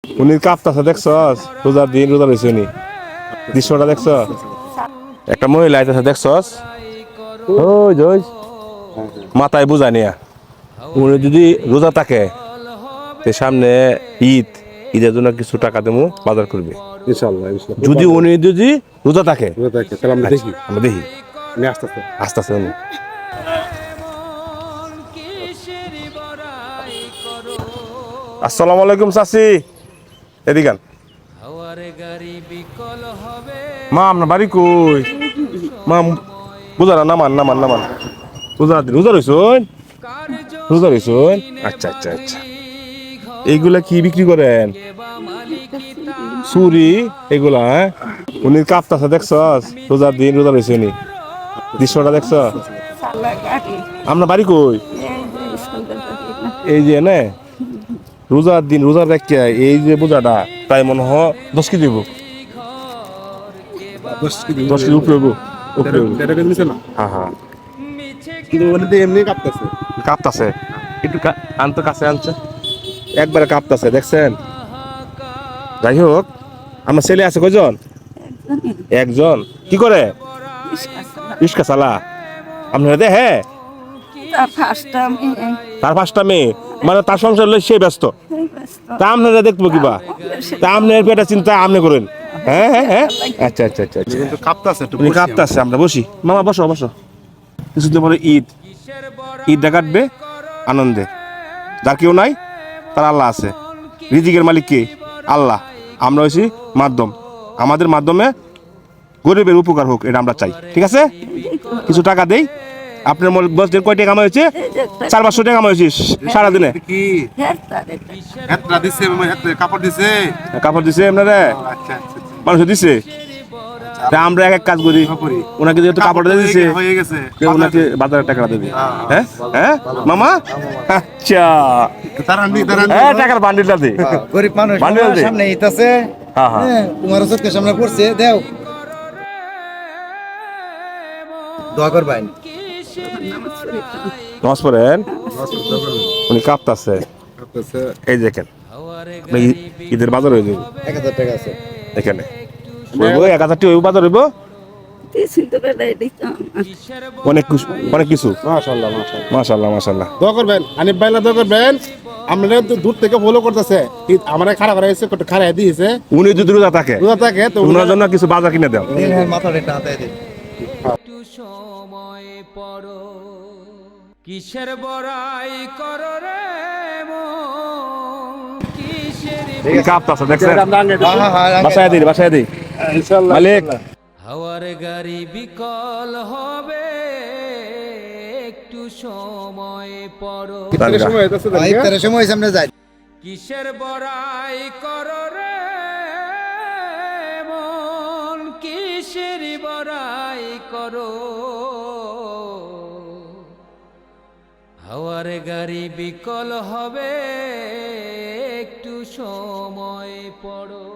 উনি কাঁপতাছে দেখছস? রোজার দিন রোজা রয়েছে উনি। দৃশ্যটা দেখছ? একটা মহিলা আইতাছে দেখছস? ওই যে ওই মাথায় বোঝা নিয়া। উনি যদি রোজা থাকে তে সামনে ঈদ, ঈদের জন্য কিছু টাকা দেবো, বাজার করবে ইনশাআল্লাহ যদি উনি যদি রোজা থাকে। তাহলে আমরা দেখি আমরা দেখি আমি আস্তে আস্তে আস্তে আস্তে উনি। আসসালামু আলাইকুম চাচি, এদিকে আন। মা আপনার বাড়ি কই? মা বুঝা না, নামান নামান নামান। রোজা রইছুন? রোজা রইছুন? আচ্ছা আচ্ছা আচ্ছা। এইগুলা কি বিক্রি করেন? চুরি এগুলা? হ্যাঁ, উনি কাঁপতাছে দেখছস? রোজার দিন রোজা রয়েছে উনি। দৃশ্যটা দেখছ? আপনার বাড়ি কই? এই যে না রোজার দিন রোজার রাখিয়া এই যে বোঝাটা তাই মনে হয় 10 কেজি হইব। 10 কেজি উপরে হইব। উপরে হইব। হ্যাঁ হ্যাঁ। কিন্তু ওটা এমনি কাঁপতেছে। কাঁপতাছে একটু আনতো কাছে আনছে একবারে কাঁপতাছে দেখছেন। যাই হোক, আমার ছেলে আছে কয়জন? একজন। কি করে? রিস্কা চালা। আপনারা দেখে তার 5টা মেয়ে, মানে তার সংসার লই সে ব্যস্ত। তা আপনারা দেখবো কিবা? তা আপনার পেটা চিন্তা আপনি করেন। হ্যাঁ হ্যাঁ হ্যাঁ। আচ্ছা আচ্ছা আচ্ছা আচ্ছা। কিন্তু কাঁপতেছে একটু উনি কাঁপতাছে, আমরা বসি। মামা বসো বসো। কিছুদিন পরে ঈদ, ঈদটা কাটবে আনন্দে। যার কেউ নাই তার আল্লাহ আছে। রিজিকের মালিক কে? আল্লাহ। আমরা হইছি মাধ্যম। আমাদের মাধ্যমে গরিবের উপকার হোক, এটা আমরা চাই। ঠিক আছে, কিছু টাকা দেই। আপনার বলছেন কয় টাকা কামাই হয়েছে? 400-500 টাকা কামাই হয়েছে সারাদিনে। কি হেতরা দিছে কাপড় দিছে। কাপড় দিছে আপনারা? আচ্ছা আচ্ছা মানুষ দিছে। তা আমরা এক কাজ করি, ওনাকে যেহেতু কাপড় দিয়ে দিছে হয়ে গেছে ওনাকে বাজারে টাকা দেবে। হ্যাঁ হ্যাঁ মামা। আচ্ছা তারান্ডি হ্যাঁ, টাকার বান্ডিলটা দে। গরিব মানুষ বান্ডিল দে। সামনে ঈদ আছে। হ্যাঁ হ্যাঁ। তোমার চোখের সামনে পড়ছে, দেও দোয়া করবেন। নামাজ পড়েন। উনি কাঁপতাছে। এই দেখেন, আপনি ঈদের বাজার হয়ে যাবে 1000 টাকা আছে এখানে। 1000 টাকা বাজার হইব। অনেক অনেক কিছু। মাশাআল্লাহ মাশাআল্লাহ মাশাআল্লাহ মাশাআল্লাহ। দোয়া করবেন, আনিফ ভাইলা দোয়া করবেন। আমরা তো দূর থেকে ফলো করতেছে, আমরা খাড়া করা হয়েছে, খাড়া দিয়েছে। উনি যদি রোজা থাকে রোজা থাকে তো ওনার জন্য কিছু বাজার কিনে দেন। মাথা রেটা হাতে দিন। একটু সময় পর কিসের বড়াই করো রে মন, কিসের উনি কাঁপতাছে দেখছেন? হ্যাঁ হ্যাঁ বাসায় দিই বাসায় দিই ইনশাআল্লাহ মালিক। হাওয়ার গাড়ি বিকল হবে একটু সময় পর, ইফতারের সময় হইতাছে ভাই দেখেন। তার সময় সামনে যাই। কিসের বড়াই করো রে মন, কিসের বড়াই করো। হাওয়ার গাড়ি বিকল হবে একটু সময় পড়ো।